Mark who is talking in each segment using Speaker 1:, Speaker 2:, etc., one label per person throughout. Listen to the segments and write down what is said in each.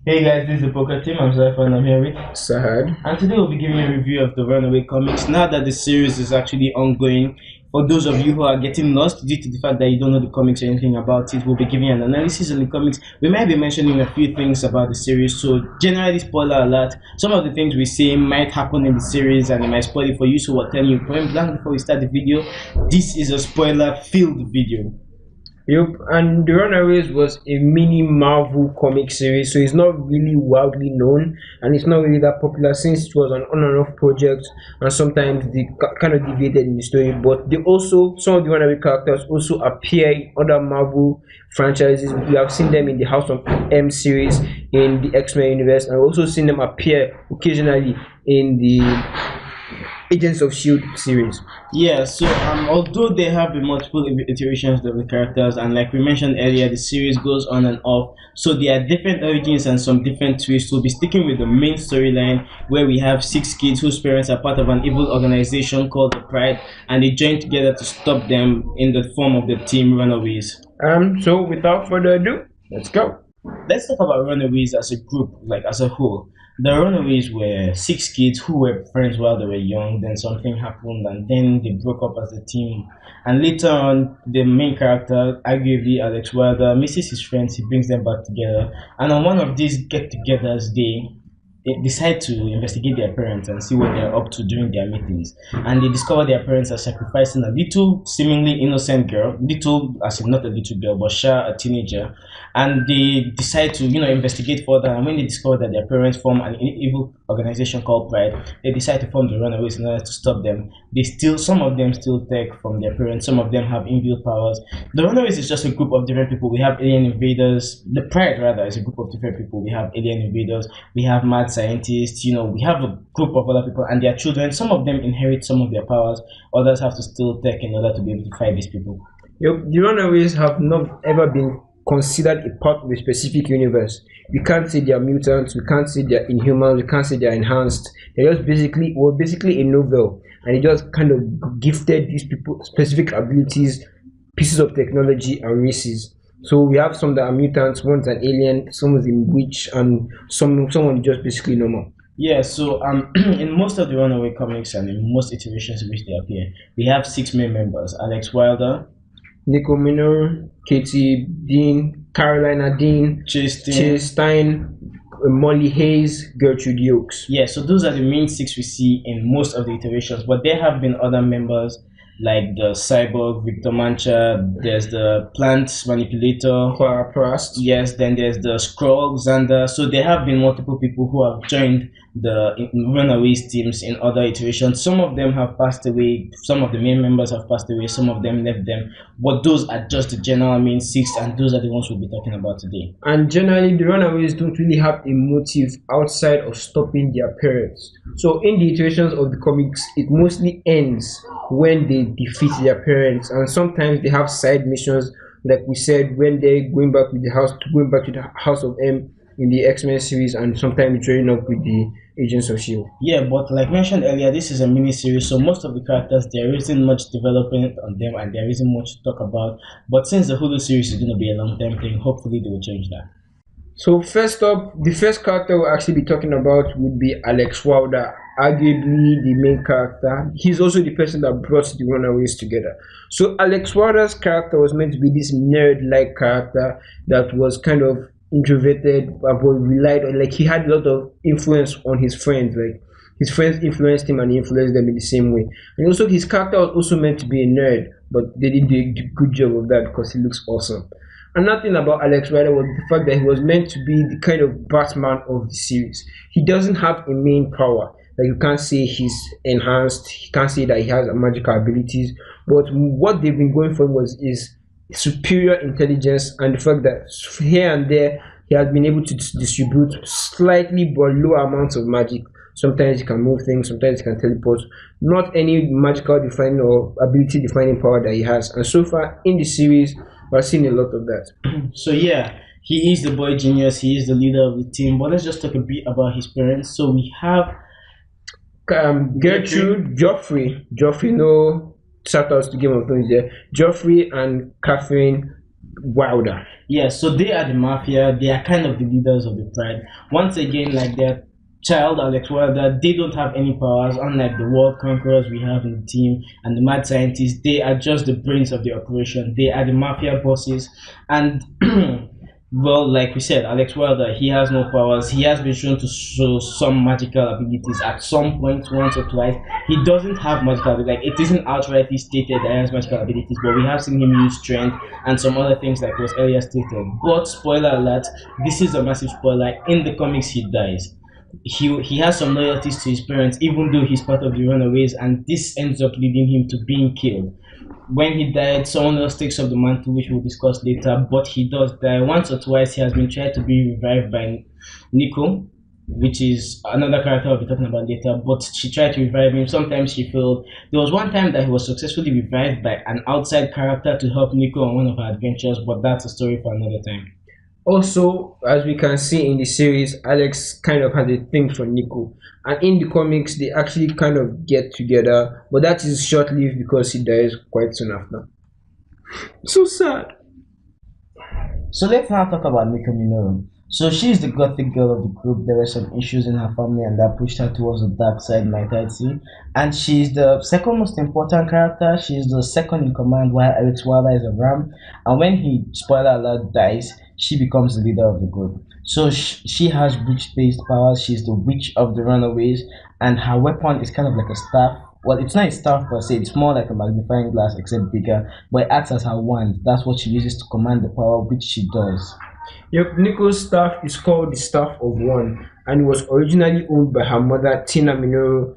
Speaker 1: Hey guys, this is the Poker Team. I'm Zafar and I'm here with.
Speaker 2: Sahad.
Speaker 1: And today we'll be giving you a review of the Runaway comics. Now that the series is actually ongoing, for those of you who are getting lost due to the fact that you don't know the comics or anything about it, we'll be giving you an analysis on the comics. We might be mentioning a few things about the series, so generally spoiler alert. Some of the things we say might happen in the series and it might spoil it for you, so we're telling you point blank before we start the video. This is a spoiler-filled video.
Speaker 2: Yep, and The Runaways was a mini Marvel comic series, so it's not really widely known and it's not really that popular since it was an on and off project, and sometimes they kind of deviated in the story. But they also, some of the Runaway characters also appear in other Marvel franchises. We have seen them in the House of M series, in the X-Men universe, and also seen them appear occasionally in the Agents of Shield series.
Speaker 1: Yeah, so although there have been multiple iterations of the characters, and like we mentioned earlier, the series goes on and off, so there are different origins and some different twists. We'll be sticking with the main storyline where we have six kids whose parents are part of an evil organization called the Pride, and they join together to stop them in the form of the team Runaways.
Speaker 2: So without further ado, let's go.
Speaker 1: Let's talk about Runaways as a group, like as a whole. The Runaways were six kids who were friends while they were young, then something happened, and then they broke up as a team. And later on, the main character, arguably Alex Wilder, misses his friends, he brings them back together. And on one of these get togethers, they decide to investigate their parents and see what they're up to during their meetings. And they discover their parents are sacrificing a little, seemingly innocent girl, little, as in not a little girl, but Shah, a teenager. And they decide to, investigate further. And when they discover that their parents form an evil organization called Pride, they decide to form the Runaways in order to stop them. Some of them still take from their parents, some of them have inbuilt powers. The Runaways is just a group of different people. We have alien invaders. The Pride, rather, is a group of different people. We have alien invaders. We have mad scientists. We have a group of other people and their children. Some of them inherit some of their powers. Others have to still take in order to be able to fight these people.
Speaker 2: Yep, the Runaways have not ever been considered a part of a specific universe. We can't say they're mutants, we can't say they're inhumans, we can't say they're enhanced. They're just basically a novel, and it just kind of gifted these people specific abilities, pieces of technology, and races. So we have some that are mutants, one's an alien, someone's a witch, and someone just basically normal.
Speaker 1: Yeah, so in most of the Runaway comics and in most iterations in which they appear, we have six main members: Alex Wilder,
Speaker 2: Nicole Minor, Katie Dean, Carolina Dean, Chase Stein, Molly Hayes, Gertrude Yokes.
Speaker 1: Yeah, so those are the main six we see in most of the iterations, but there have been other members like the cyborg Victor Mancha, there's the plant manipulator
Speaker 2: Clara Prast.
Speaker 1: Yes, then there's the Skrull Xander. So there have been multiple people who have joined the Runaways teams in other iterations. Some of them have passed away, some of the main members have passed away, some of them left them, but those are just the general main six, and those are the ones we'll be talking about today.
Speaker 2: And generally the Runaways don't really have a motive outside of stopping their parents. So in the iterations of the comics, it mostly ends when they defeat their parents, and sometimes they have side missions, like we said, when they're going back to the House of M in the X-Men series, and sometimes joining up with the Agents of Shield.
Speaker 1: Yeah, but like mentioned earlier, this is a mini series, so most of the characters there isn't much development on them and there isn't much to talk about. But since the Hulu series is going to be a long-term thing, hopefully they will change that.
Speaker 2: So first up, the first character we'll actually be talking about would be Alex Wilder, arguably the main character. He's also the person that brought the Runaways together. So Alex Wilder's character was meant to be this nerd-like character that was kind of introverted, but relied on, like, he had a lot of influence on his friends. Like, his friends influenced him and he influenced them in the same way. And also his character was also meant to be a nerd, but they did a good job of that because he looks awesome. Another thing about Alex Wilder was the fact that he was meant to be the kind of Batman of the series. He doesn't have a main power. Like, you can't say he's enhanced, you can't say that he has magical abilities, but what they've been going for is superior intelligence, and the fact that here and there he has been able to distribute slightly but low amounts of magic. Sometimes he can move things, sometimes he can teleport. Not any magical defining or ability defining power that he has. And so far in the series, we're seeing a lot of that.
Speaker 1: So yeah, he is the boy genius, he is the leader of the team. But let's just talk a bit about his parents. So we have
Speaker 2: Gertrude, Joffrey, no shout outs to Game of Thrones there. Joffrey and Catherine Wilder.
Speaker 1: Yeah, so they are the mafia. They are kind of the leaders of the pride. Once again, like their child Alex Wilder, they don't have any powers. Unlike the world conquerors we have in the team and the mad scientists, they are just the brains of the operation. They are the mafia bosses, and well, like we said, Alex Wilder, he has no powers. He has been shown to show some magical abilities at some point, once or twice. He doesn't have magical abilities. Like, it isn't outrightly stated that he has magical abilities, but we have seen him use strength and some other things like was earlier stated. But spoiler alert, this is a massive spoiler. In the comics, he dies. He has some loyalties to his parents, even though he's part of the Runaways, and this ends up leading him to being killed. When he died, someone else takes up the mantle, which we'll discuss later. But he does die once or twice. He has been tried to be revived by Nicole, which is another character I'll be talking about later. But she tried to revive him. Sometimes she failed. There was one time that he was successfully revived by an outside character to help Nicole on one of her adventures. But that's a story for another time.
Speaker 2: Also, as we can see in the series, Alex kind of has a thing for Nico. And in the comics, they actually kind of get together, but that is short lived because he dies quite soon after. So sad.
Speaker 1: So let's now talk about Nicole Minoru. So she's the gothic girl of the group. There were some issues in her family and that pushed her towards the dark side, might I say. And she's the second most important character. She's the second in command while Alex Wilder is a ram. And when he, spoiler alert, dies, she becomes the leader of the group. So she has witch-based powers. She's the witch of the Runaways. And her weapon is kind of like a staff. Well, it's not a staff per se, it's more like a magnifying glass except bigger, but it acts as her wand. That's what she uses to command the power, which she does.
Speaker 2: Yep, Nico's staff is called the Staff of One and it was originally owned by her mother, Tina Minoru,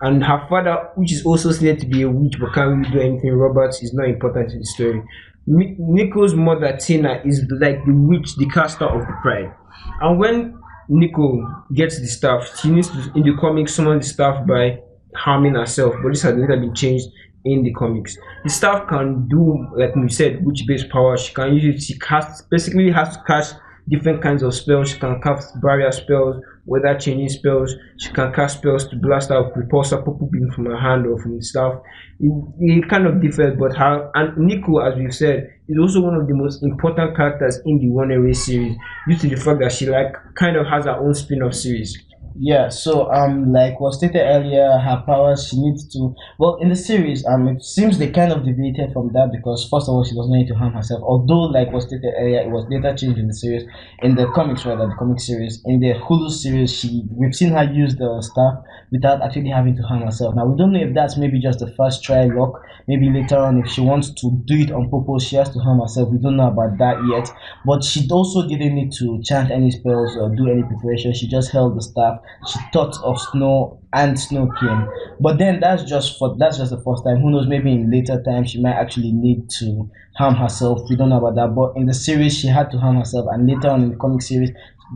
Speaker 2: and her father, which is also said to be a witch but can't really do anything, Roberts, is not important in the story. Nico's mother, Tina, is like the witch, the caster of the pride. And when Nico gets the staff, she needs to, in the comics, summon the staff by harming herself, but this has later been changed in the comics. The staff can do, like we said, witch-based power. She can use it. She casts, basically has to cast different kinds of spells. She can cast barrier spells, weather changing spells. She can cast spells to blast out repulsor purple beam from her hand or from the staff. It kind of differs, but her and Nico, as we've said, is also one of the most important characters in the Runaway series, due to the fact that she like kind of has her own spin-off series.
Speaker 1: Yeah, so like was stated earlier, her powers she needs to well in the series, it seems they kind of deviated from that because first of all she doesn't need to harm herself. Although like was stated earlier, it was later changed in the series, in the comics rather, the comic series. In the Hulu series, we've seen her use the staff without actually having to harm herself. Now we don't know if that's maybe just the first try luck. Maybe later on if she wants to do it on purpose, she has to harm herself. We don't know about that yet. But she also didn't need to chant any spells or do any preparation. She just held the staff. She thought of snow and snow king, but then that's just the first time. Who knows, maybe in later times she might actually need to harm herself. We don't know about that, but in the series she had to harm herself, and later on in the comic series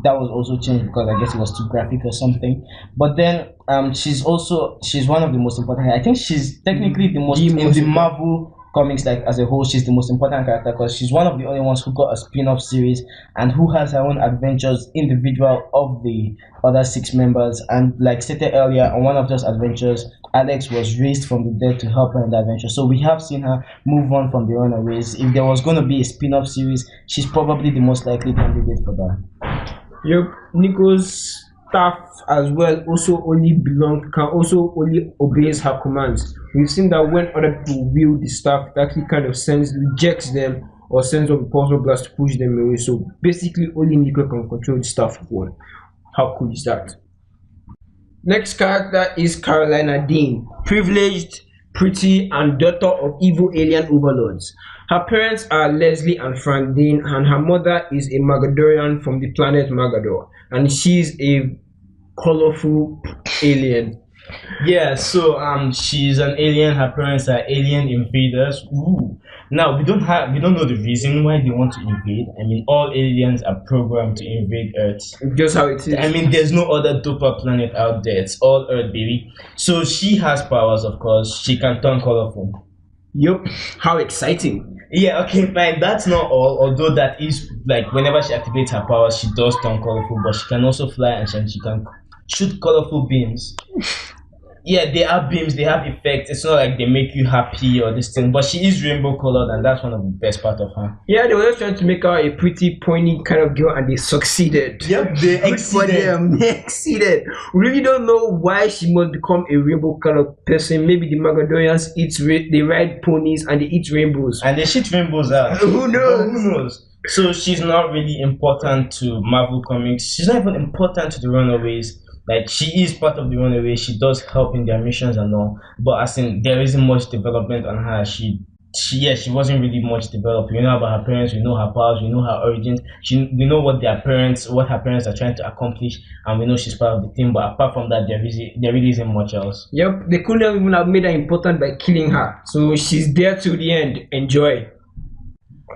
Speaker 1: that was also changed because I guess it was too graphic or something. But then she's one of the most important. I think she's technically the most in the Marvel comics, like as a whole, she's the most important character because she's one of the only ones who got a spin-off series and who has her own adventures individual of the other six members. And like stated earlier, on one of those adventures, Alex was raised from the dead to help her in the adventure. So we have seen her move on from the Runaways. If there was going to be a spin-off series, she's probably the most likely candidate for that.
Speaker 2: Yep, Nico's staff as well can also only obeys her commands. We've seen that when other people wield the staff, it actually kind of rejects them or sends up a pulsar blast to push them away. So basically only Nico can control the staff of one. How cool is that? Next character is Carolina Dean, privileged, pretty, and daughter of evil alien overlords. Her parents are Leslie and Frank Dean, and her mother is a Magadorian from the planet Magador, and she's a colorful alien.
Speaker 1: Yeah, so she's an alien. Her parents are alien invaders. Ooh. Now we don't know the reason why they want to invade. I mean, all aliens are programmed to invade Earth.
Speaker 2: Just how it is.
Speaker 1: I mean, there's no other doper planet out there. It's all Earth, baby. So she has powers, of course. She can turn colorful.
Speaker 2: Yup. How exciting.
Speaker 1: Yeah, okay, fine. That's not all. Although that is like whenever she activates her powers, she does turn colorful, but she can also fly and she can shoot colorful beams. yeah, they have beams, they have effects. It's not like they make you happy or this thing, but she is rainbow colored, and that's one of the best part of her.
Speaker 2: Yeah, they were just trying to make her a pretty pointy kind of girl, and they succeeded.
Speaker 1: Yep, they
Speaker 2: Good for
Speaker 1: exceeded.
Speaker 2: them. They exceeded. We really don't know why she must become a rainbow colored person. Maybe the Magadorians they ride ponies and they eat rainbows.
Speaker 1: And they shit rainbows out.
Speaker 2: Who knows?
Speaker 1: But who knows? So she's not really important to Marvel Comics. She's not even important to the Runaways. Like she is part of the Runaways. She does help in their missions and all. But as in there isn't much development on her. She wasn't really much developed. We know about her parents, we know her powers, we know her origins. We know what her parents are trying to accomplish, and we know she's part of the team. But apart from that, there really isn't much else.
Speaker 2: Yep, they couldn't even have made her important by killing her. So she's there till the end. Enjoy.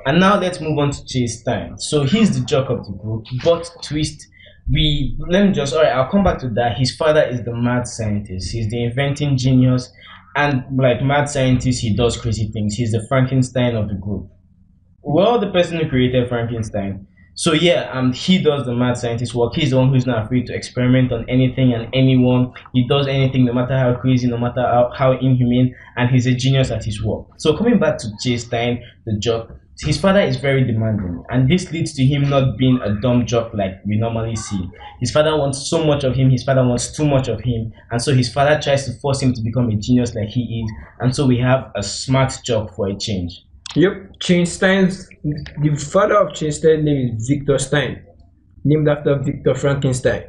Speaker 1: And now let's move on to Chase Time. So he's the jock of the group, but twist. Alright, I'll come back to that. His father is the mad scientist. He's the inventing genius, and like mad scientist, he does crazy things. He's the Frankenstein of the group. Well, the person who created Frankenstein. So yeah, he does the mad scientist work. He's the one who's not afraid to experiment on anything and anyone. He does anything, no matter how crazy, no matter how inhumane, and he's a genius at his work. So coming back to Chase Stein, the jock, his father is very demanding, and this leads to him not being a dumb jock like we normally see. His father wants so much of him, his father wants too much of him, and so his father tries to force him to become a genius like he is, and so we have a smart jock for a change.
Speaker 2: Yep, the father of Chainstein's name is Victor Stein, named after Victor Frankenstein.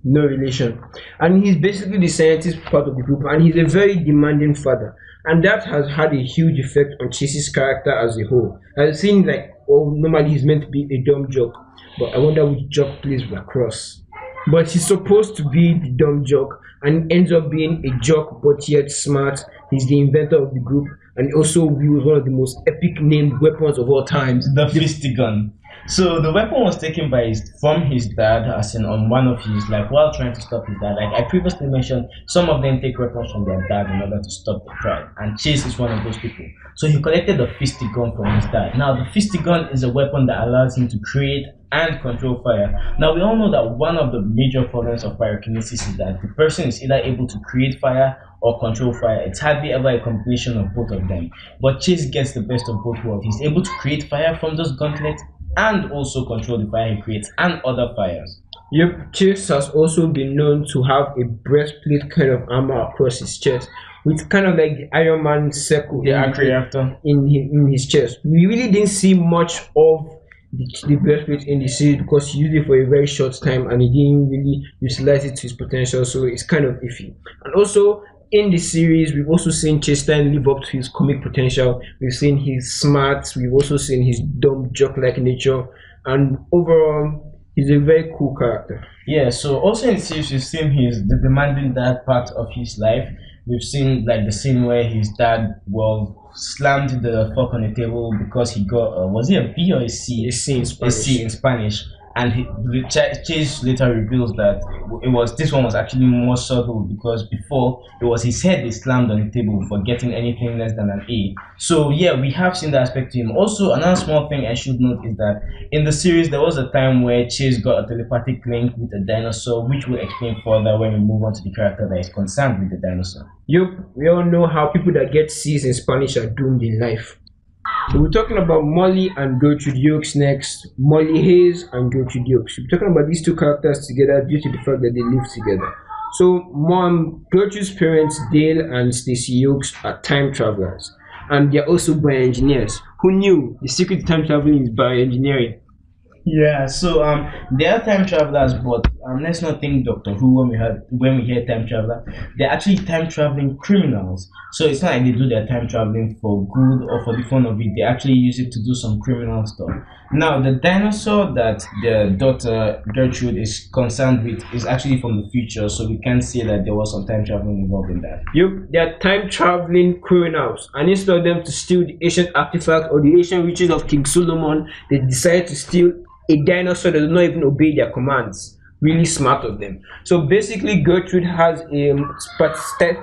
Speaker 2: No relation. And he's basically the scientist part of the group, and he's a very demanding father. And that has had a huge effect on Chase's character as a whole. I've seen like, oh, normally he's meant to be a dumb jock, but I wonder which jock plays lacrosse. But he's supposed to be the dumb jock, and ends up being a jock but yet smart. He's the inventor of the group, and also wields one of the most epic named weapons of all times,
Speaker 1: The fisty gun. So the weapon was taken from his dad, as in on one of his while trying to stop his dad. Like I previously mentioned, some of them take weapons from their dad in order to stop the pride, and Chase is one of those people. So he collected the fisty gun from his dad. Now the fisty gun is a weapon that allows him to create and control fire. Now we all know that one of the major problems of pyrokinesis is that the person is either able to create fire or control fire. It's hardly ever a combination of both of them. But Chase gets the best of both worlds. He's able to create fire from those gauntlets and also control the fire he creates and other fires.
Speaker 2: Yep, Chase has also been known to have a breastplate kind of armor across his chest, with kind of like the Iron Man circle
Speaker 1: The arc reactor.
Speaker 2: in his chest. We really didn't see much of the breastplate in the series because he used it for a very short time and he didn't really utilize it to his potential, so it's kind of iffy. And also in the series, we've also seen Chastain live up to his comic potential. We've seen his smarts, we've also seen his dumb joke-like nature, and overall, he's a very cool character.
Speaker 1: Yeah, so also in the series, we've seen the demanding dad part of his life. We've seen like the scene where his dad slammed the fork on the table because he got was it a B or a C?
Speaker 2: A C in Spanish.
Speaker 1: A C in Spanish. And Chase later reveals that this one was actually more subtle because before it was his head they slammed on the table for getting anything less than an A. So yeah, we have seen that aspect to him. Also, another small thing I should note is that in the series there was a time where Chase got a telepathic link with a dinosaur, which will explain further when we move on to the character that is concerned with the dinosaur.
Speaker 2: Yup, we all know how people that get C's in Spanish are doomed in life. So we're talking about Molly and Gertrude Yokes next. Molly Hayes and Gertrude Yokes. We're talking about these two characters together due to the fact that they live together. So Gertrude's parents, Dale and Stacy Yokes, are time travelers. And they're also bioengineers. Who knew the secret to time traveling is bioengineering?
Speaker 1: Yeah, so they are time travelers, but let's not think Doctor Who when we hear time traveler. They're actually time traveling criminals. So it's not like they do their time traveling for good or for the fun of it. They actually use it to do some criminal stuff. Now, the dinosaur that their daughter Gertrude is concerned with is actually from the future, so we can't say that there was some time traveling involved in that.
Speaker 2: Yup, they're time traveling criminals, and instead of them to steal the ancient artifact or the ancient riches of King Solomon, they decide to steal a dinosaur that does not even obey their commands. Really smart of them. So basically, Gertrude has a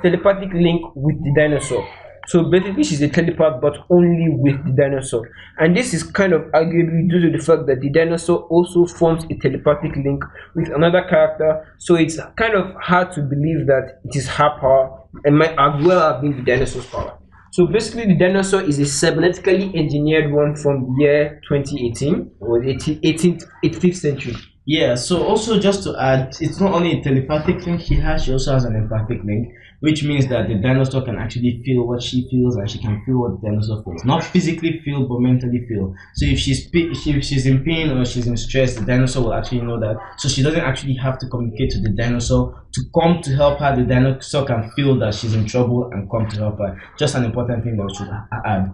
Speaker 2: telepathic link with the dinosaur. So basically, she's a telepath, but only with the dinosaur. And this is kind of arguably due to the fact that the dinosaur also forms a telepathic link with another character. So it's kind of hard to believe that it is her power and might as well have been the dinosaur's power. So basically, the dinosaur is a cybernetically engineered one from the year 2018 or 18th century.
Speaker 1: Yeah, so also just to add, it's not only a telepathic link she also has an empathic link, which means that the dinosaur can actually feel what she feels and she can feel what the dinosaur feels. Not physically feel, but mentally feel. So if she's in pain or she's in stress, the dinosaur will actually know that. So she doesn't actually have to communicate to the dinosaur to come to help her. The dinosaur can feel that she's in trouble and come to help her. Just an important thing that we should add.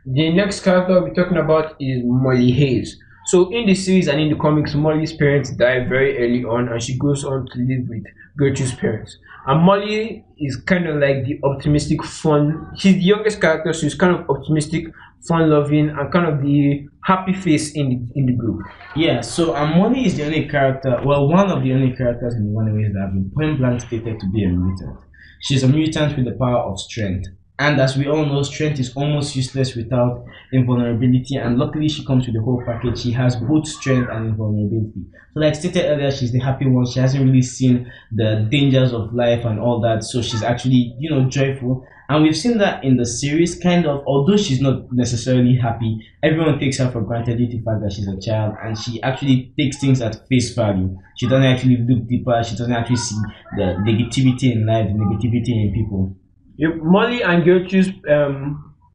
Speaker 2: The next character we're talking about is Molly Hayes. So in the series and in the comics, Molly's parents die very early on, and she goes on to live with Gertrude's parents. And Molly is kind of like the optimistic, fun. She's the youngest character, so she's kind of optimistic, fun-loving, and kind of the happy face in the group.
Speaker 1: Yeah, so Amoni is the only character, well, one of the only characters in the Runaways that have been point blank stated to be a mutant. She's a mutant with the power of strength. And as we all know, strength is almost useless without invulnerability. And luckily, she comes with the whole package. She has both strength and invulnerability. So, like stated earlier, she's the happy one. She hasn't really seen the dangers of life and all that. So she's actually, joyful. And we've seen that in the series, kind of, although she's not necessarily happy, everyone takes her for granted due to the fact that she's a child, and she actually takes things at face value. She doesn't actually look deeper, she doesn't actually see the negativity in life, the negativity in people.
Speaker 2: Yep, Molly and Gertrude's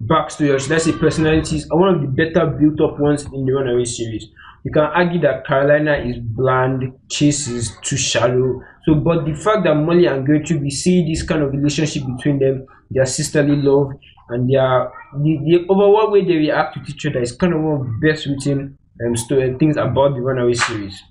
Speaker 2: backstory, or should I say personalities, are one of the better built up ones in the Runaway series. You can argue that Carolina is bland, Chase is too shallow. So, but the fact that Molly and Gertrude, we see this kind of relationship between them, their sisterly love, and the overall way they react to each other is kind of one of the best written things about the Runaway series.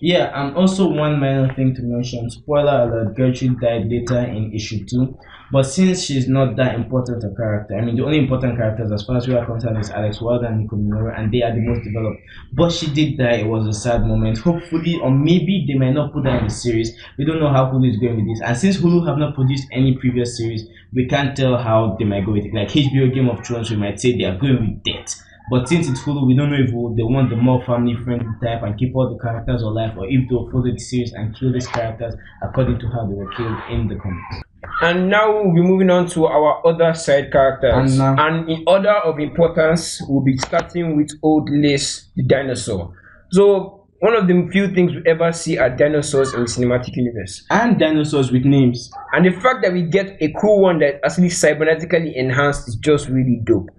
Speaker 1: Yeah, and also one minor thing to mention, spoiler alert, Gertrude died later in issue 2. But since she's not that important a character, I mean, the only important characters as far as we are concerned is Alex Wilder and Nicole, and they are the most developed. But she did die, it was a sad moment. Hopefully, or maybe they might not put that in the series. We don't know how Hulu is going with this. And since Hulu have not produced any previous series, we can't tell how they might go with it. Like HBO Game of Thrones, we might say they are going with death. But since it's Hulu, we don't know if they want the more family-friendly type and keep all the characters alive, or if they'll follow the series and kill these characters according to how they were killed in the comics.
Speaker 2: And now we'll be moving on to our other side characters. And in order of importance, we'll be starting with Old Lace, the dinosaur. So one of the few things we ever see are dinosaurs in the cinematic universe.
Speaker 1: And dinosaurs with names.
Speaker 2: And the fact that we get a cool one that actually cybernetically enhanced is just really dope.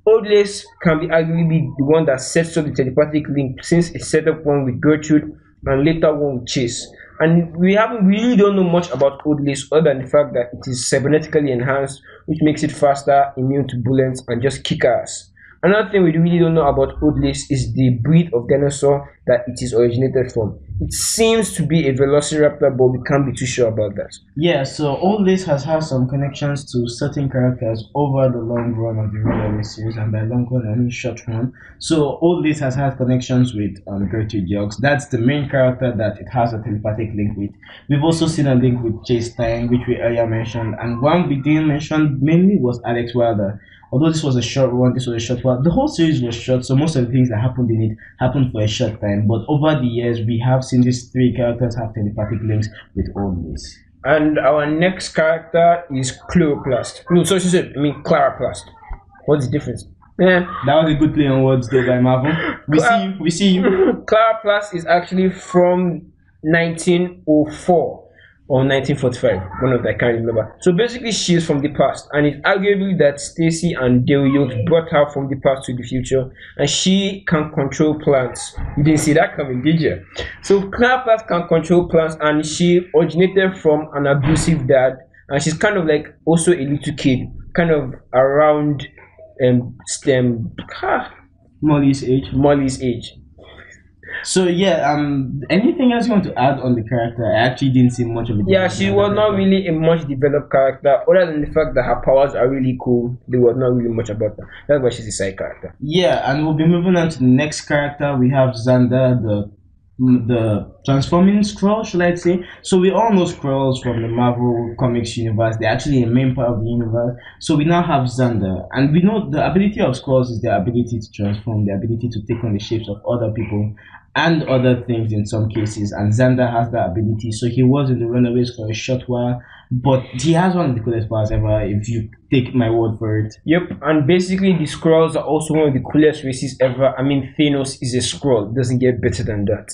Speaker 2: Old Lace can be arguably the one that sets up the telepathic link, since it set up one with Gertrude and later one with Chase. And we really don't know much about Old Lace other than the fact that it is cybernetically enhanced, which makes it faster, immune to bullets, and just kick ass. Another thing we really don't know about Old Lace is the breed of dinosaur that it is originated from. It seems to be a velociraptor, but we can't be too sure about that.
Speaker 1: Yeah, so Old Lace has had some connections to certain characters over the long run of the Runaway series, and by long run I mean short run. So Old Lace has had connections with Gertrude Jokes. That's the main character that it has a telepathic link with. We've also seen a link with Chase Stein, which we earlier mentioned, and one we didn't mention mainly was Alex Wilder. Although this was a short one, this was a short one. The whole series was short, so most of the things that happened in it happened for a short time. But over the years, we have seen these three characters have telepathic links with Old Lace.
Speaker 2: And our next character is Chloroplast. No, sorry, I mean Claraplast. What's the difference?
Speaker 1: That was a good play on words though by Marvel. We see you.
Speaker 2: Claraplast is actually from 1904. Or 1945, one of them, I can't remember. So basically, she is from the past, and it's arguably that Stacy and Dale Yokes brought her from the past to the future, and she can control plants. You didn't see that coming, did you? So Claraplast can control plants, and she originated from an abusive dad, and she's kind of like also a little kid, kind of around
Speaker 1: Molly's age. So yeah, anything else you want to add on the character? I actually didn't see much of it.
Speaker 2: Yeah, she was not really a much developed character, other than the fact that her powers are really cool. There was not really much about her. That's why she's a side character.
Speaker 1: Yeah, and we'll be moving on to the next character. We have Xander, the the transforming scroll, should I say? So we all know scrolls from the Marvel Comics universe. They're actually a main part of the universe. So we now have Xander, and we know the ability of scrolls is their ability to transform, the ability to take on the shapes of other people and other things in some cases. And Xander has that ability. So he was in the Runaways for a short while, but he has one of the coolest powers ever, if you take my word for it.
Speaker 2: Yep, and basically the Skrulls are also one of the coolest races ever. I mean, Thanos is a Skrull. Doesn't get better than that.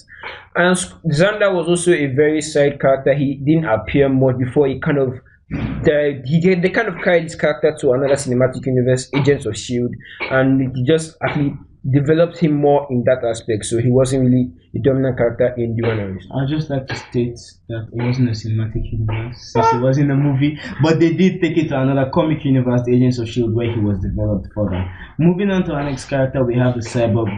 Speaker 2: And Xander was also a very side character. He didn't appear much before he kind of they kind of carried this character to another cinematic universe, Agents of Shield, and he just actually developed him more in that aspect. So he wasn't really a dominant character in the Runaways.
Speaker 1: I'd just like to state that it wasn't a cinematic universe since it was in a movie, but they did take it to another comic universe, the Agents of Shield, where he was developed further. Moving on to our next character, we have the cyborg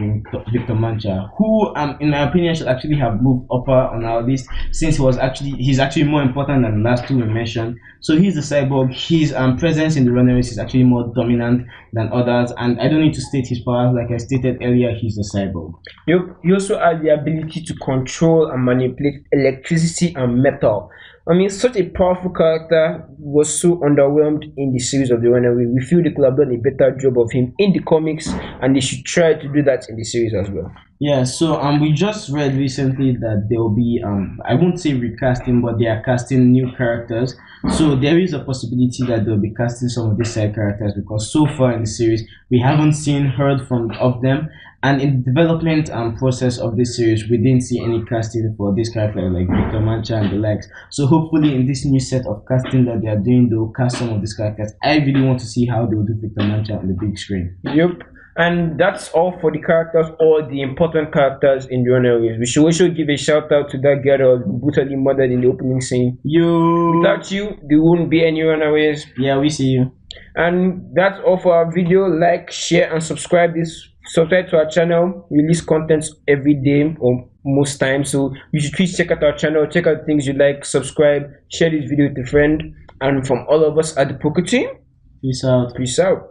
Speaker 1: Victor Mancha, who, in my opinion, should actually have moved upper on our list since he's actually more important than the last two we mentioned. So he's the cyborg. His presence in the Runaways is actually more dominant than others, and I don't need to state his powers. Like I stated earlier, he's a cyborg.
Speaker 2: Yep. He also had the ability to control and manipulate electricity and metal. I mean, such a powerful character was so underwhelmed in the series of the Runaway. We feel they could have done a better job of him in the comics, and they should try to do that in the series as well.
Speaker 1: Yeah, so we just read recently that there will be I won't say recasting, but they are casting new characters. So there is a possibility that they'll be casting some of these side characters, because so far in the series we haven't heard from of them, and in the development process of this series we didn't see any casting for this character like Victor Mancha and the likes. So hopefully in this new set of casting that they are doing, they'll cast some of these characters. I really want to see how they'll do Victor Mancha on the big screen.
Speaker 2: Yep. And that's all for the characters, all the important characters in the Runaways. We should also give a shout out to that girl that was brutally murdered in the opening scene. Without you, there wouldn't be any Runaways.
Speaker 1: Yeah, we see you.
Speaker 2: And that's all for our video. Like, share, and subscribe to our channel. We release content every day or most times. So you should please check out our channel, check out things you like, subscribe, share this video with a friend. And from all of us at the Poker team,
Speaker 1: peace out.
Speaker 2: Peace out.